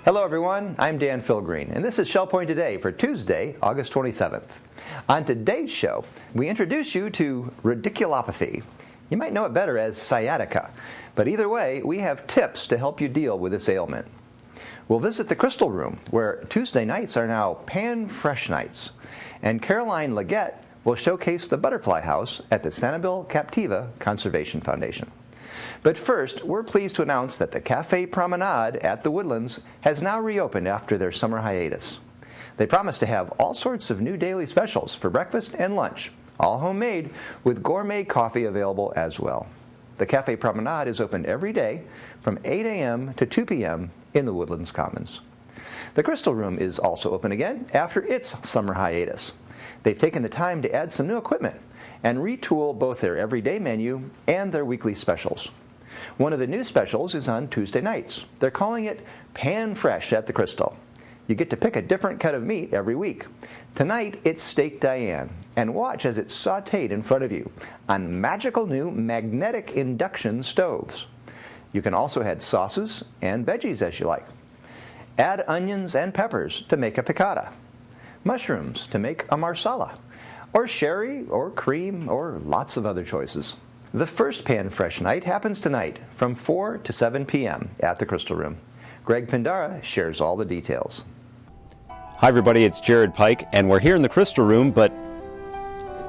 Hello everyone, I'm Dan Philgreen, and this is Shell Point Today for Tuesday, August 27th. On today's show, we introduce you to Radiculopathy. You might know it better as Sciatica, but either way, we have tips to help you deal with this ailment. We'll visit the Crystal Room, where Tuesday nights are now pan-fresh nights, and Caroline Legette will showcase the butterfly house at the Sanibel Captiva Conservation Foundation. But first, we're pleased to announce that the Cafe Promenade at the Woodlands has now reopened after their summer hiatus. They promise to have all sorts of new daily specials for breakfast and lunch, all homemade, with gourmet coffee available as well. The Cafe Promenade is open every day from 8 a.m. to 2 p.m. in the Woodlands Commons. The Crystal Room is also open again after its summer hiatus. They've taken the time to add some new equipment and retool both their everyday menu and their weekly specials. One of the new specials is on Tuesday nights. They're calling it Pan Fresh at the Crystal. You get to pick a different cut of meat every week. Tonight, it's Steak Diane, and watch as it's sautéed in front of you on magical new magnetic induction stoves. You can also add sauces and veggies as you like. Add onions and peppers to make a piccata, mushrooms to make a marsala, or sherry or cream or lots of other choices. The first Pan Fresh night happens tonight from 4 to 7 p.m. at the Crystal Room. Greg Pindara shares all the details. Hi everybody, it's Jared Pike, and we're here in the Crystal Room, but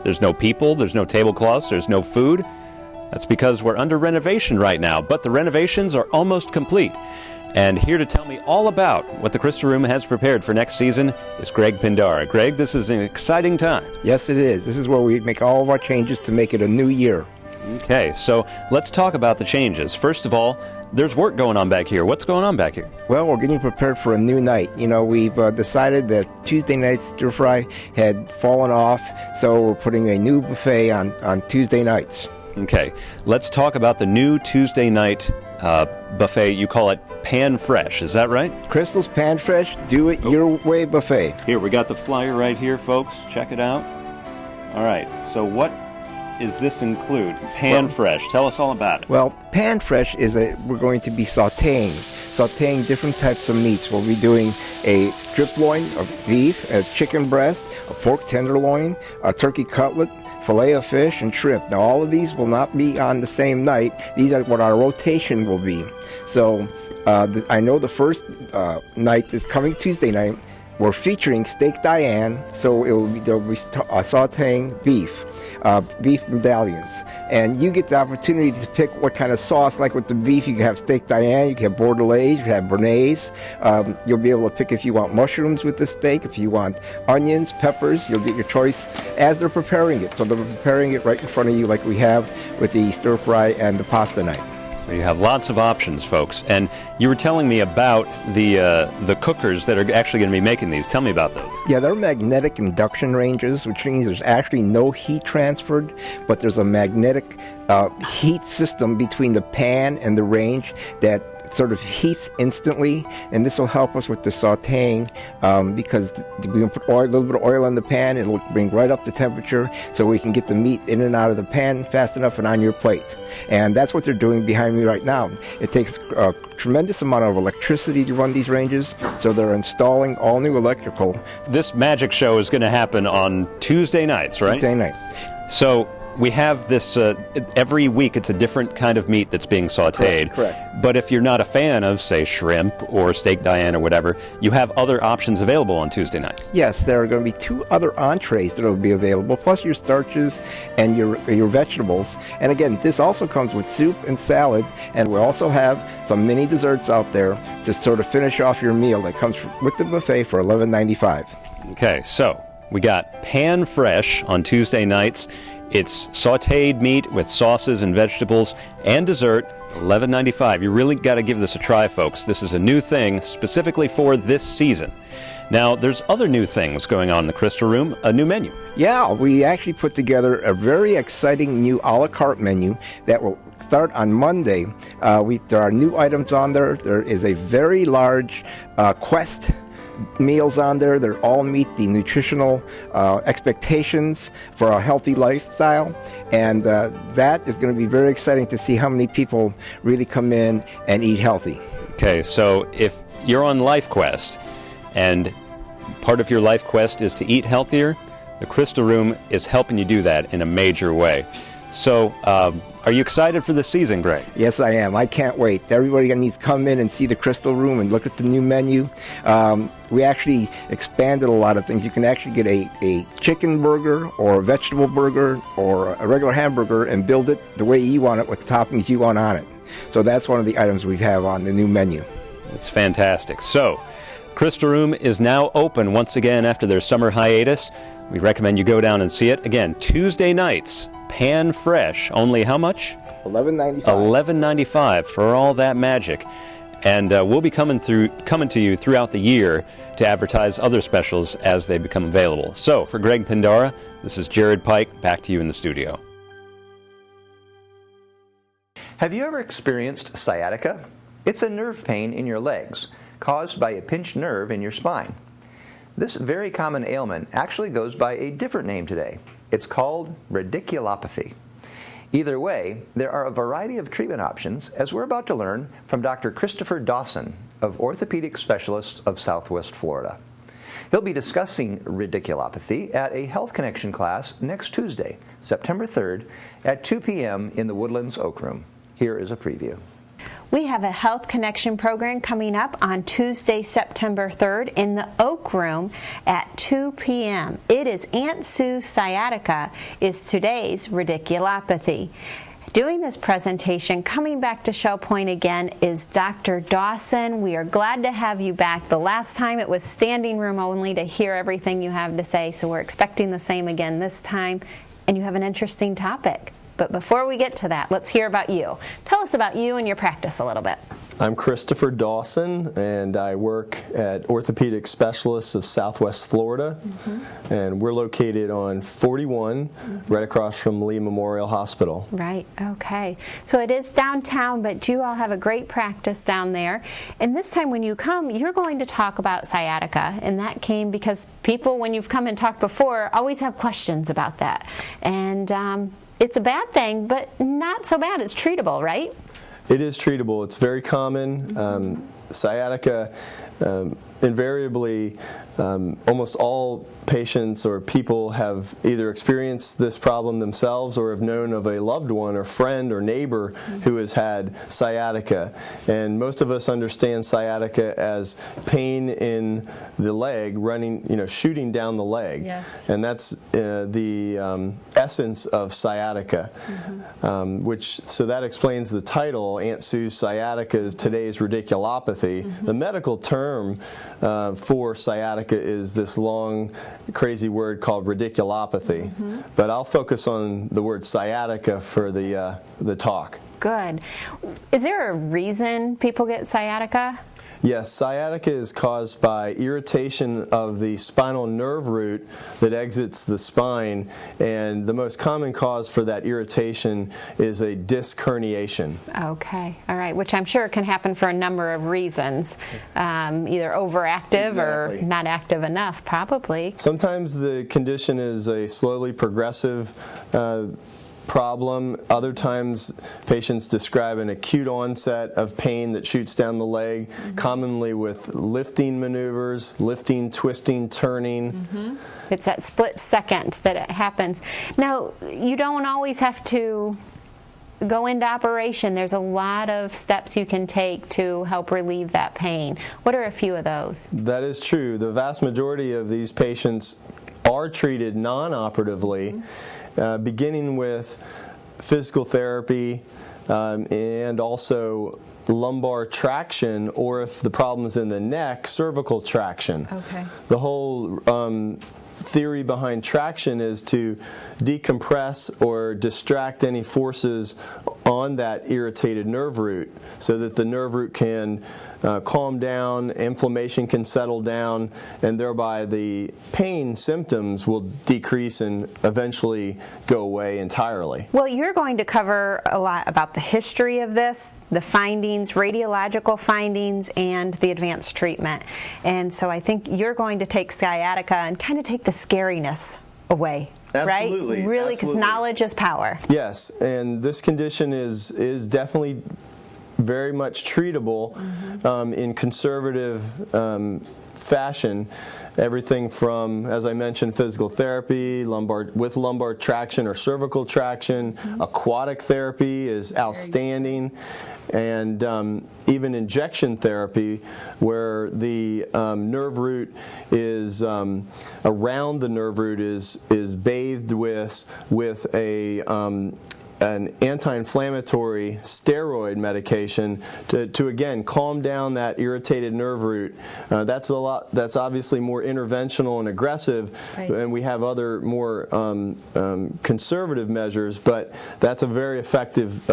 there's no people, there's no tablecloths, there's no food. That's because we're under renovation right now, but the renovations are almost complete. And here to tell me all about what the Crystal Room has prepared for next season is Greg Pindara. Greg, this is an exciting time. Yes, it is. This is where we make all of our changes to make it a new year. Okay, so let's talk about the changes. First of all, there's work going on back here. What's going on back here? Well, we're getting prepared for a new night. You know, we've decided that Tuesday night stir fry had fallen off, so we're putting a new buffet on Tuesday nights. Okay, let's talk about the new Tuesday night buffet. You call it Pan Fresh, is that right? Crystal's Pan Fresh, do it your way buffet. Here, we got the flyer right here, folks. Check it out. All right, so what does this include? Pan Fresh, tell us all about it. Well, Pan Fresh is we're going to be sauteing different types of meats. We'll be doing a strip loin of beef, a chicken breast, a pork tenderloin, a turkey cutlet, fillet of fish, and shrimp. Now, all of these will not be on the same night. These are what our rotation will be. So, I know the first night, this coming Tuesday night, we're featuring Steak Diane, so they'll be sauteing beef medallions. And you get the opportunity to pick what kind of sauce. Like with the beef, you can have Steak Diane, you can have Bordelaise, you can have Bernaise. You'll be able to pick if you want mushrooms with the steak, if you want onions, peppers. You'll get your choice as they're preparing it. So they're preparing it right in front of you like we have with the stir fry and the pasta night. So you have lots of options, folks. And you were telling me about the cookers that are actually going to be making these. Tell me about those. Yeah, they're magnetic induction ranges, which means there's actually no heat transferred, but there's a magnetic heat system between the pan and the range that sort of heats instantly, and this will help us with the sauteing because we can put a little bit of oil in the pan. It'll bring right up the temperature so we can get the meat in and out of the pan fast enough and on your plate. And that's what they're doing behind me right now. It takes a tremendous amount of electricity to run these ranges, so they're installing all new electrical. This magic show is going to happen on Tuesday nights, right? Tuesday night. So we have this, every week it's a different kind of meat that's being sauteed. Correct. But if you're not a fan of, say, shrimp or steak Diane or whatever, you have other options available on Tuesday nights. Yes, there are going to be 2 other entrees that will be available, plus your starches and your vegetables. And again, this also comes with soup and salad, and we also have some mini desserts out there to sort of finish off your meal that comes with the buffet for $11.95. Okay, so we got Pan Fresh on Tuesday nights. It's sautéed meat with sauces and vegetables and dessert, $11.95. You really got to give this a try, folks. This is a new thing specifically for this season. Now, there's other new things going on in the Crystal Room, a new menu. Yeah, we actually put together a very exciting new a la carte menu that will start on Monday. There are new items on there. There is a very large Quest meals on there that all meet the nutritional expectations for a healthy lifestyle, and that is going to be very exciting to see how many people really come in and eat healthy. Okay, so if you're on Life Quest, and part of your Life Quest is to eat healthier. The Crystal Room is helping you do that in a major way. So, are you excited for this season, Greg? Yes, I am. I can't wait. Everybody needs to come in and see the Crystal Room and look at the new menu. We actually expanded a lot of things. You can actually get a chicken burger or a vegetable burger or a regular hamburger and build it the way you want it with the toppings you want on it. So that's one of the items we have on the new menu. It's fantastic. So, Crystal Room is now open once again after their summer hiatus. We recommend you go down and see it. Again, Tuesday nights, pan fresh. Only how much? $11.95. $11.95 for all that magic. And we'll be coming to you throughout the year to advertise other specials as they become available. So, for Greg Pindara, this is Jared Pike. Back to you in the studio. Have you ever experienced sciatica? It's a nerve pain in your legs caused by a pinched nerve in your spine. This very common ailment actually goes by a different name today. It's called radiculopathy. Either way, there are a variety of treatment options, as we're about to learn from Dr. Christopher Dawson of Orthopedic Specialists of Southwest Florida. He'll be discussing radiculopathy at a Health Connection class next Tuesday, September 3rd at 2 p.m. in the Woodlands Oak Room. Here is a preview. We have a Health Connection program coming up on Tuesday, September 3rd in the Oak Room at 2 p.m. It is Aunt Sue's sciatica is today's radiculopathy. Doing this presentation, coming back to Shell Point again, is Dr. Dawson. We are glad to have you back. The last time it was standing room only to hear everything you have to say, so we're expecting the same again this time, and you have an interesting topic. But before we get to that, let's hear about you. Tell us about you and your practice a little bit. I'm Christopher Dawson, and I work at Orthopedic Specialists of Southwest Florida. And we're located on 41, right across from Lee Memorial Hospital. Right, okay. So it is downtown, but you all have a great practice down there. And this time when you come, you're going to talk about sciatica. And that came because people, when you've come and talked before, always have questions about that. And it's a bad thing, but not so bad. It's treatable, right? It is treatable. It's very common. Sciatica, invariably, almost all patients or people have either experienced this problem themselves or have known of a loved one or friend or neighbor who has had sciatica. And most of us understand sciatica as pain in the leg running, shooting down the leg. Yes. And that's the essence of sciatica, so that explains the title, Aunt Sue's sciatica is today's radiculopathy. The medical term for sciatica is this long, crazy word called radiculopathy. But I'll focus on the word sciatica for the talk. Good. Is there a reason people get sciatica? Yes, sciatica is caused by irritation of the spinal nerve root that exits the spine, and the most common cause for that irritation is a disc herniation. Okay, all right, which I'm sure can happen for a number of reasons, either overactive or not active enough, probably. Sometimes the condition is a slowly progressive problem. Other times patients describe an acute onset of pain that shoots down the leg, commonly with lifting maneuvers, lifting, twisting, turning. It's that split second that it happens. Now, you don't always have to go into operation. There's a lot of steps you can take to help relieve that pain. What are a few of those? That is true. The vast majority of these patients are treated non-operatively, beginning with physical therapy and also lumbar traction, or if the problem is in the neck, cervical traction. Okay. The whole theory behind traction is to decompress or distract any forces on that irritated nerve root so that the nerve root can calm down, inflammation can settle down, and thereby the pain symptoms will decrease and eventually go away entirely. Well, you're going to cover a lot about the history of this, the findings, radiological findings, and the advanced treatment. And so I think you're going to take sciatica and kind of take the scariness away. Absolutely. Right? Really, because knowledge is power. Yes, and this condition is definitely very much treatable in conservative fashion. Everything from, as I mentioned, physical therapy, with lumbar traction or cervical traction. Aquatic therapy is outstanding. And even injection therapy, where the nerve root is around the nerve root is bathed with an anti-inflammatory steroid medication to again calm down that irritated nerve root. That's obviously more interventional and aggressive, and we have other more conservative measures, but that's a very effective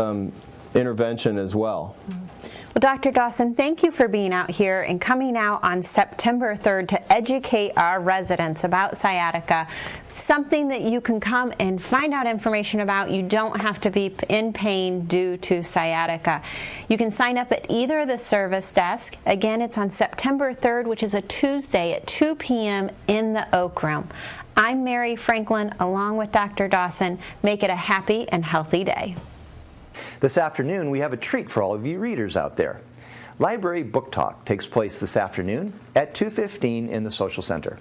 intervention as well. Well, Dr. Dawson, thank you for being out here and coming out on September 3rd to educate our residents about sciatica, something that you can come and find out information about. You don't have to be in pain due to sciatica. You can sign up at either of the service desks. Again, it's on September 3rd, which is a Tuesday at 2 p.m. in the Oak Room. I'm Mary Franklin, along with Dr. Dawson. Make it a happy and healthy day. This afternoon, we have a treat for all of you readers out there. Library Book Talk takes place this afternoon at 2:15 in the Social Center.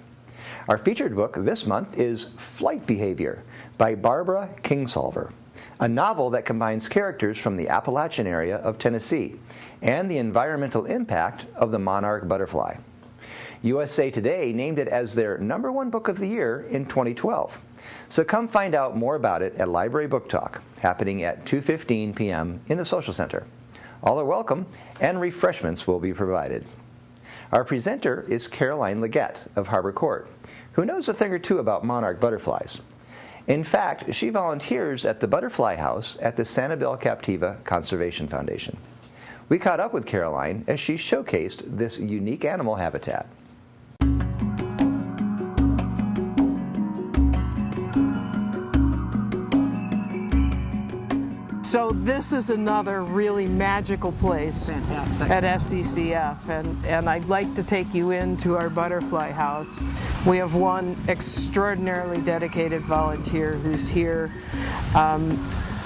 Our featured book this month is Flight Behavior by Barbara Kingsolver, a novel that combines characters from the Appalachian area of Tennessee and the environmental impact of the monarch butterfly. USA Today named it as their #1 book of the year in 2012. So come find out more about it at Library Book Talk, happening at 2:15 p.m. in the Social Center. All are welcome, and refreshments will be provided. Our presenter is Caroline Legette of Harbor Court, who knows a thing or two about monarch butterflies. In fact, she volunteers at the Butterfly House at the Sanibel Captiva Conservation Foundation. We caught up with Caroline as she showcased this unique animal habitat. So this is another really magical place at SCCF, and I'd like to take you into our butterfly house. We have one extraordinarily dedicated volunteer who's here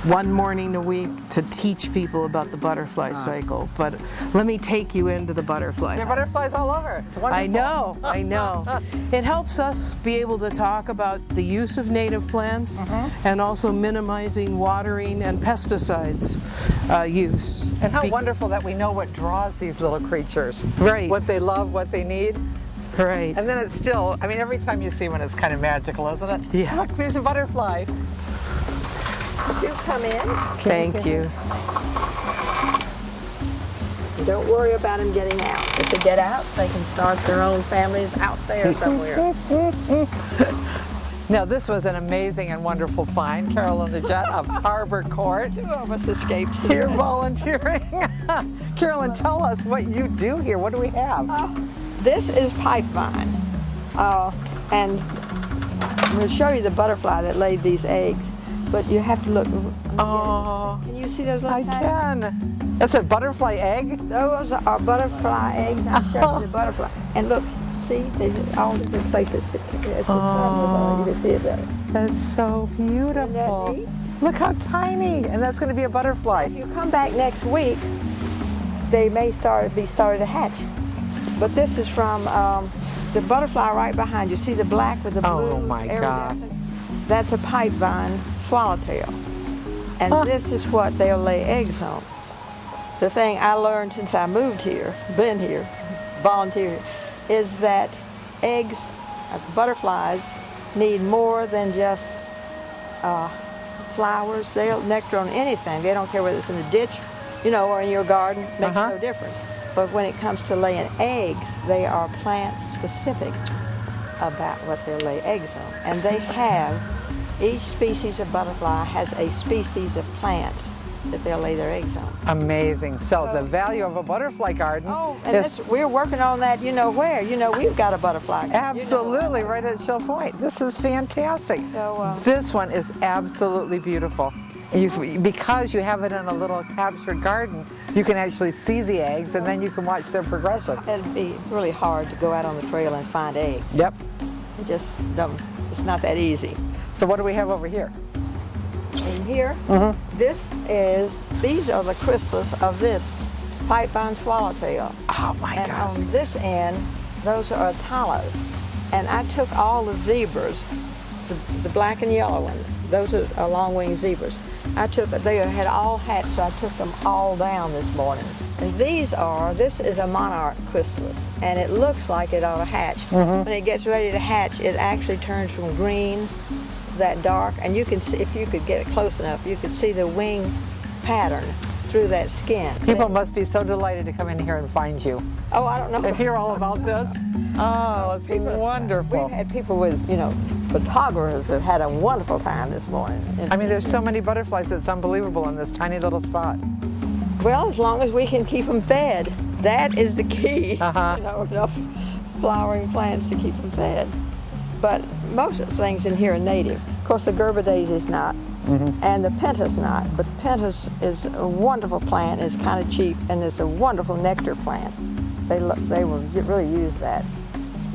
one morning a week to teach people about the butterfly cycle. But let me take you into the butterfly There are house. butterflies all over. It's wonderful. I know. It helps us be able to talk about the use of native plants and also minimizing watering and pesticides use. And how wonderful that we know what draws these little creatures. Right. What they love, what they need. Right. And then it's still, I mean, every time you see one, it's kind of magical, isn't it? Yeah. Look, there's a butterfly. You come in. Thank you. Don't worry about them getting out. If they get out, they can start their own families out there somewhere. Now, this was an amazing and wonderful find. Carol and Legette of Harbor Court. 2 of us escaped. You're volunteering. Carolyn, tell us what you do here. What do we have? This is pipe vine. And I'm going to show you the butterfly that laid these eggs. But you have to look. Oh, Can you see those little I tiny- can. That's a butterfly egg? Those are butterfly eggs. I'll show you the butterfly. And look, see, they're all different places. At the top. You can see it better. That's so beautiful. neat? Look how tiny, and that's going to be a butterfly. If you come back next week, they may be started to hatch. But this is from the butterfly right behind you. See the black with the blue? Oh my God. That's a pipe vine swallowtail. And this is what they'll lay eggs on. The thing I learned since I moved here, been here, volunteered, is that eggs, butterflies, need more than just flowers. They'll nectar on anything. They don't care whether it's in the ditch, or in your garden. Makes no difference. But when it comes to laying eggs, they are plant specific about what they'll lay eggs on. And they have, each species of butterfly has a species of plants that they'll lay their eggs on. Amazing. So the value of a butterfly garden is We're working on that, where. We've got a butterfly garden. absolutely right at Shell Point. This is fantastic. So, this one is absolutely beautiful. Because you have it in a little captured garden, you can actually see the eggs and then you can watch their progression. It'd be really hard to go out on the trail and find eggs. Yep. It just don't, it's not that easy. So what do we have over here? in here, these are the chrysalis of this pipevine swallowtail. Oh my and gosh. on this end, those are talos. And I took all the zebras, the black and yellow ones, those are long-winged zebras. They had all hatched, so I took them all down this morning. And this is a monarch chrysalis, and it looks like it ought to hatch. When it gets ready to hatch, it actually turns from green, that dark, and you can see, if you could get it close enough, you could see the wing pattern through that skin. People must be so delighted to come in here and find you Oh, I don't know. and hear all about this. Oh, it's wonderful. We've had people with, photographers have had a wonderful time this morning. I mean, there's so many butterflies, it's unbelievable in this tiny little spot. Well, as long as we can keep them fed, that is the key. Enough flowering plants to keep them fed. But most of the things in here are native. Of course, the Gerber daisy is not, and the pentas not. But pentas is a wonderful plant. It's kind of cheap, and it's a wonderful nectar plant. They will really use that.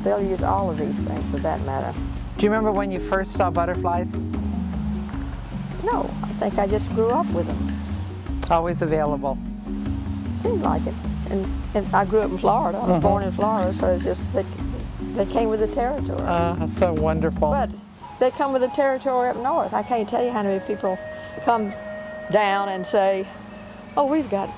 They'll use all of these things for that matter. Do you remember when you first saw butterflies? No, I think I just grew up with them. Always available. Seemed like it. And I grew up in Florida. I was born in Florida, so it's just that they came with the territory. So wonderful. But they come with the territory up north. I can't tell you how many people come down and say, "Oh, we've got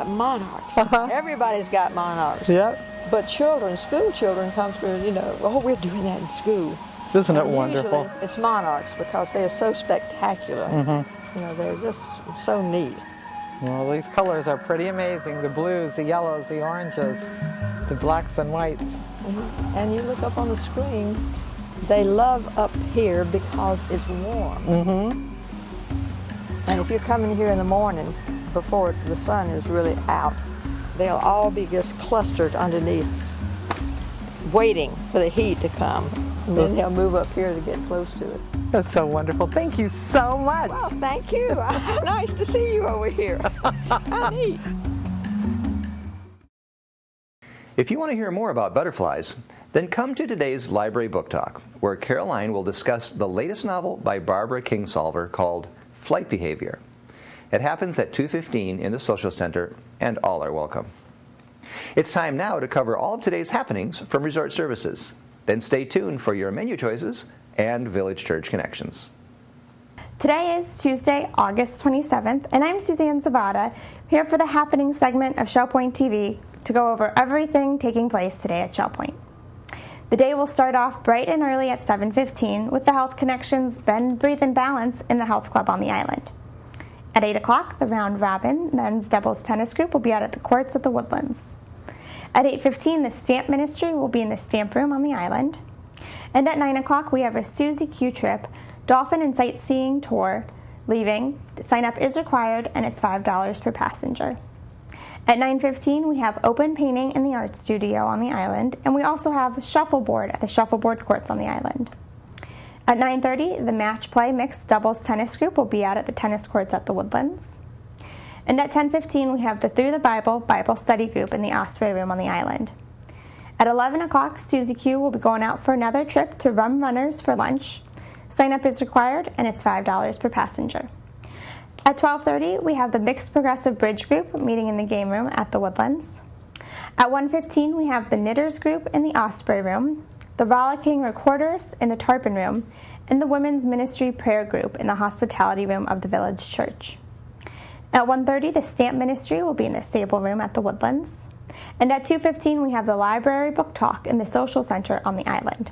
monarchs." Everybody's got monarchs. Yep. But school children come through. "Oh, we're doing that in school." Isn't it And wonderful? usually it's monarchs because they are so spectacular. They're just so neat. Well, these colors are pretty amazing. The blues, the yellows, the oranges, the blacks and whites. And you look up on the screen, they love up here because it's warm. And if you're coming here in the morning before the sun is really out, they'll all be just clustered underneath, waiting for the heat to come. And then they'll move up here to get close to it. That's so wonderful. Thank you so much. Well, thank you. Nice to see you over here. How neat. If you want to hear more about butterflies, then come to today's Library Book Talk, where Caroline will discuss the latest novel by Barbara Kingsolver called Flight Behavior. It happens at 2:15 in the Social Center, and all are welcome. It's time now to cover all of today's happenings from Resort Services. Then stay tuned for your menu choices and Village Church connections. Today is Tuesday, August 27th, and I'm Suzanne Zavada, here for the Happening segment of Shell Point TV to go over everything taking place today at Shell Point. The day will start off bright and early at 7:15 with the Health Connections Bend, Breathe, and Balance in the Health Club on the island. At 8 o'clock, the Round Robin men's doubles tennis group will be out at the courts at the Woodlands. At 8:15, the Stamp Ministry will be in the Stamp Room on the island. And at 9 o'clock, we have a Susie Q trip, dolphin and sightseeing tour leaving. Sign up is required, and it's $5 per passenger. At 9:15, we have open painting in the art studio on the island, and we also have shuffleboard at the shuffleboard courts on the island. At 9:30, the Match Play Mixed Doubles Tennis Group will be out at the tennis courts at the Woodlands. And at 10:15, we have the Through the Bible Bible Study Group in the Osprey Room on the island. At 11 o'clock, Susie Q will be going out for another trip to Rum Runners for lunch. Sign up is required, and it's $5 per passenger. At 12:30, we have the Mixed Progressive Bridge Group meeting in the game room at the Woodlands. At 1:15, we have the Knitters Group in the Osprey Room, the Rollicking Recorders in the Tarpon Room, and the Women's Ministry Prayer Group in the Hospitality Room of the Village Church. At 1:30, the Stamp Ministry will be in the Stable Room at the Woodlands. And at 2:15, we have the Library Book Talk in the Social Center on the island.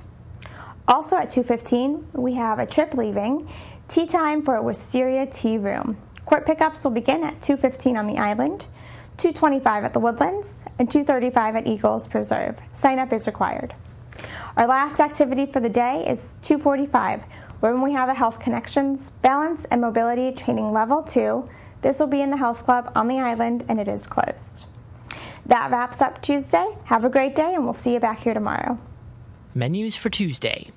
Also at 2:15, we have a trip leaving, tea time for a Wisteria Tea Room. Court pickups will begin at 2:15 on the island, 2:25 at the Woodlands, and 2:35 at Eagles Preserve. Sign up is required. Our last activity for the day is 2:45, where we have a Health Connections Balance and Mobility Training Level 2. This will be in the Health Club on the island, and it is closed. That wraps up Tuesday. Have a great day, and we'll see you back here tomorrow. Menus for Tuesday.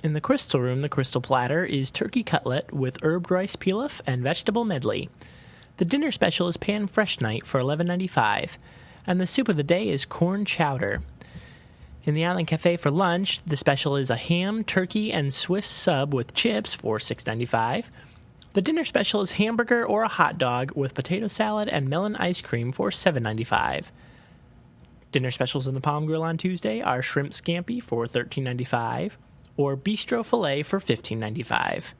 In the Crystal Room, the Crystal Platter is turkey cutlet with herbed rice pilaf and vegetable medley. The dinner special is pan fresh night for $11.95, and the soup of the day is corn chowder. In the Island Cafe for lunch, the special is a ham, turkey, and Swiss sub with chips for $6.95. The dinner special is hamburger or a hot dog with potato salad and melon ice cream for $7.95. Dinner specials in the Palm Grill on Tuesday are shrimp scampi for $13.95 or bistro filet for $15.95.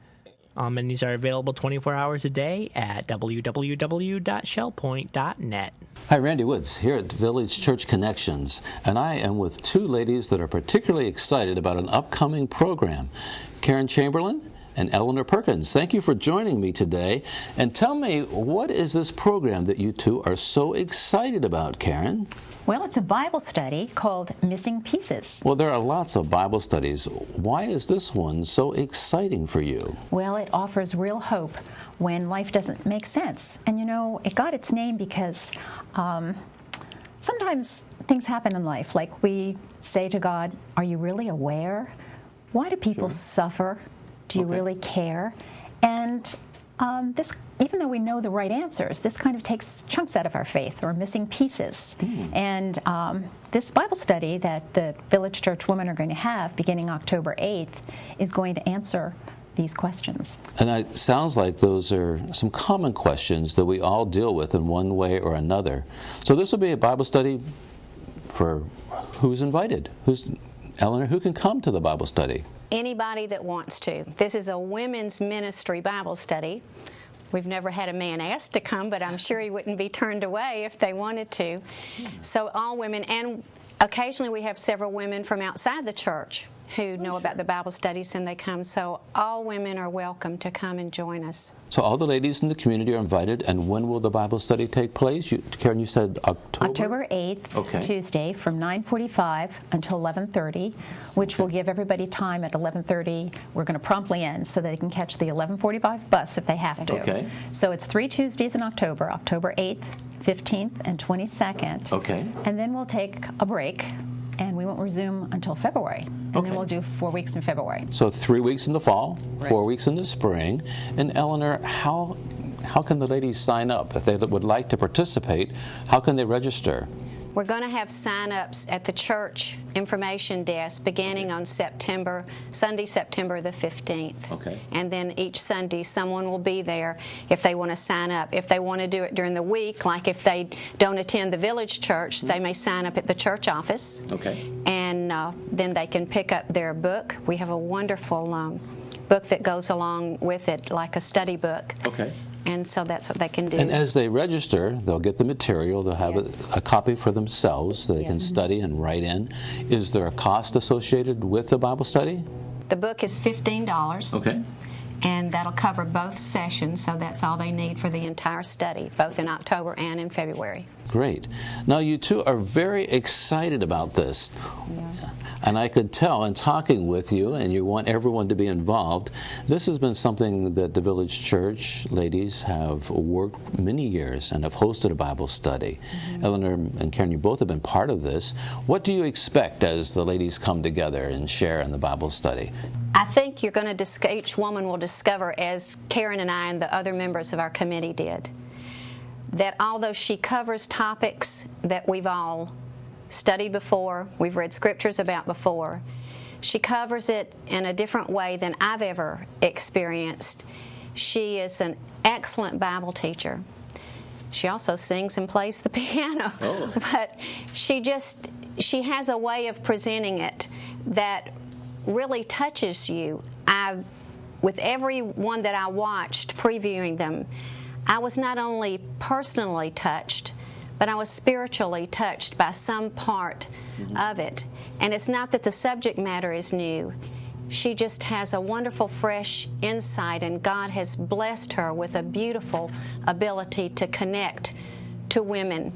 All menus are available 24 hours a day at www.shellpoint.net. Hi, Randy Woods here at Village Church Connections, and I am with two ladies that are particularly excited about an upcoming program, Karen Chamberlin and Eleanor Perkins. Thank you for joining me today. And tell me, what is this program that you two are so excited about, Karen? Well, it's a Bible study called Missing Pieces. Well, there are lots of Bible studies. Why is this one so exciting for you? Well, it offers real hope when life doesn't make sense. And you know, it got its name because sometimes things happen in life. Like we say to God, are you really aware? Why do people suffer? Do you really care? And this, even though we know the right answers, this kind of takes chunks out of our faith or missing pieces. And this Bible study that the Village Church women are going to have beginning October 8th is going to answer these questions. And it sounds like those are some common questions that we all deal with in one way or another. So this will be a Bible study for who's invited? Eleanor, who can come to the Bible study? Anybody that wants to. This is a women's ministry Bible study. We've never had a man ask to come, but I'm sure he wouldn't be turned away if they wanted to. So all women, and occasionally we have several women from outside the church who know about the Bible studies and they come. So all women are welcome to come and join us. So all the ladies in the community are invited, and when will the Bible study take place? Karen, you said October? October 8th, Tuesday, from 9:45 until 11:30, which will give everybody time at 11:30. We're going to promptly end so they can catch the 11:45 bus if they have to. Okay. So it's 3 Tuesdays in October, October 8th, 15th, and 22nd. Okay. And then we'll take a break, and we won't resume until February. And then we'll do 4 weeks in February. So 3 weeks in the fall, 4 weeks in the spring. And Eleanor, how can the ladies sign up? If they would like to participate, how can they register? We're going to have sign-ups at the church information desk beginning on Sunday, September the 15th. Okay. And then each Sunday, someone will be there if they want to sign up. If they want to do it during the week, like if they don't attend the village church, they may sign up at the church office. Okay. And then they can pick up their book. We have a wonderful book that goes along with it, like a study book. Okay. And so that's what they can do. And as they register, they'll get the material. They'll have a copy for themselves that they can study and write in. Is there a cost associated with the Bible study? The book is $15. Okay. And that'll cover both sessions, so that's all they need for the entire study, both in October and in February. Great. Now, you two are very excited about this. Yeah. And I could tell in talking with you, and you want everyone to be involved, this has been something that the Village Church ladies have worked many years and have hosted a Bible study. Eleanor and Karen, you both have been part of this. What do you expect as the ladies come together and share in the Bible study? I think each woman will discover, as Karen and I and the other members of our committee did, that although she covers topics that we've all studied before, we've read scriptures about before, she covers it in a different way than I've ever experienced. She is an excellent Bible teacher. She also sings and plays the piano. But she has a way of presenting it that really touches you. With every one that I watched previewing them, I was not only personally touched, but I was spiritually touched by some part of it. And it's not that the subject matter is new. She just has a wonderful, fresh insight, and God has blessed her with a beautiful ability to connect to women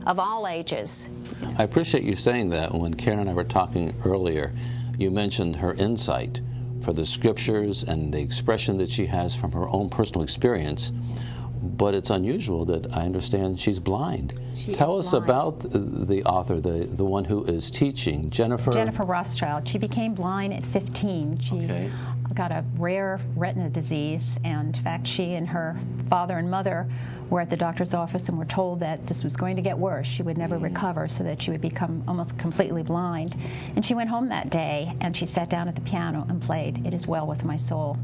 of all ages. I appreciate you saying that. When Karen and I were talking earlier, you mentioned her insight for the scriptures and the expression that she has from her own personal experience. But it's unusual that I understand she's blind. Tell us about the author, the one who is teaching, Jennifer Rothschild. She became blind at 15. She got a rare retina disease, and in fact she and her father and mother were at the doctor's office and were told that this was going to get worse. She would never recover, so that she would become almost completely blind. And she went home that day and she sat down at the piano and played "It Is Well With My Soul."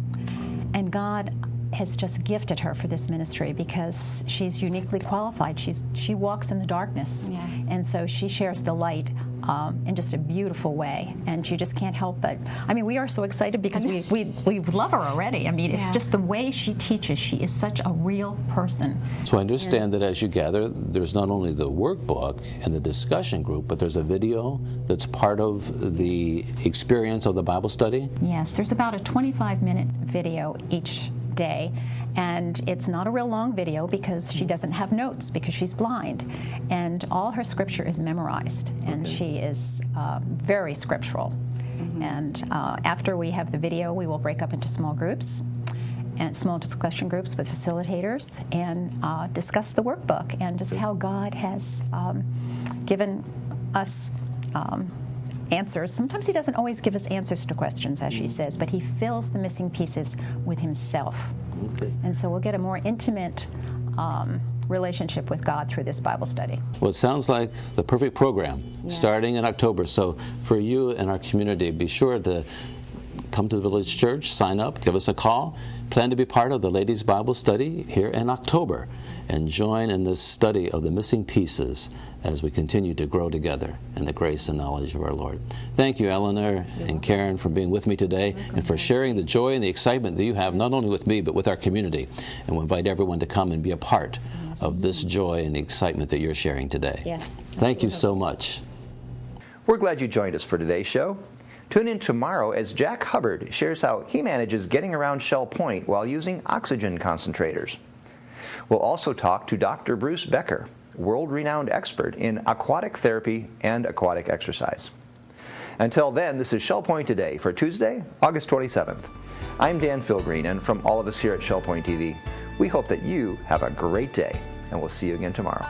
And God has just gifted her for this ministry because she's uniquely qualified. She walks in the darkness, and so she shares the light in just a beautiful way, and you just can't help but. I mean, we are so excited because we love her already. I mean, it's just the way she teaches. She is such a real person. So I understand that as you gather, there's not only the workbook and the discussion group, but there's a video that's part of the experience of the Bible study? Yes, there's about a 25-minute video each day. And it's not a real long video because she doesn't have notes because she's blind. And all her scripture is memorized, and she is very scriptural. And after we have the video, we will break up into small groups and small discussion groups with facilitators and discuss the workbook and just how God has given us answers. Sometimes he doesn't always give us answers to questions, as she says, but he fills the missing pieces with himself. And so we'll get a more intimate relationship with God through this Bible study. Well, it sounds like the perfect program starting in October. So for you and our community, be sure to come to the Village Church, sign up, give us a call, plan to be part of the Ladies Bible Study here in October, and join in this study of the missing pieces as we continue to grow together in the grace and knowledge of our Lord. Thank you, Eleanor and Karen, for being with me today and for sharing the joy and the excitement that you have, not only with me, but with our community. And we invite everyone to come and be a part of this joy and excitement that you're sharing today. Yes. Thank you so much. We're glad you joined us for today's show. Tune in tomorrow as Jack Hubbard shares how he manages getting around Shell Point while using oxygen concentrators. We'll also talk to Dr. Bruce Becker, world-renowned expert in aquatic therapy and aquatic exercise. Until then, this is Shell Point Today for Tuesday, August 27th. I'm Dan Philgreen, and from all of us here at Shell Point TV, we hope that you have a great day, and we'll see you again tomorrow.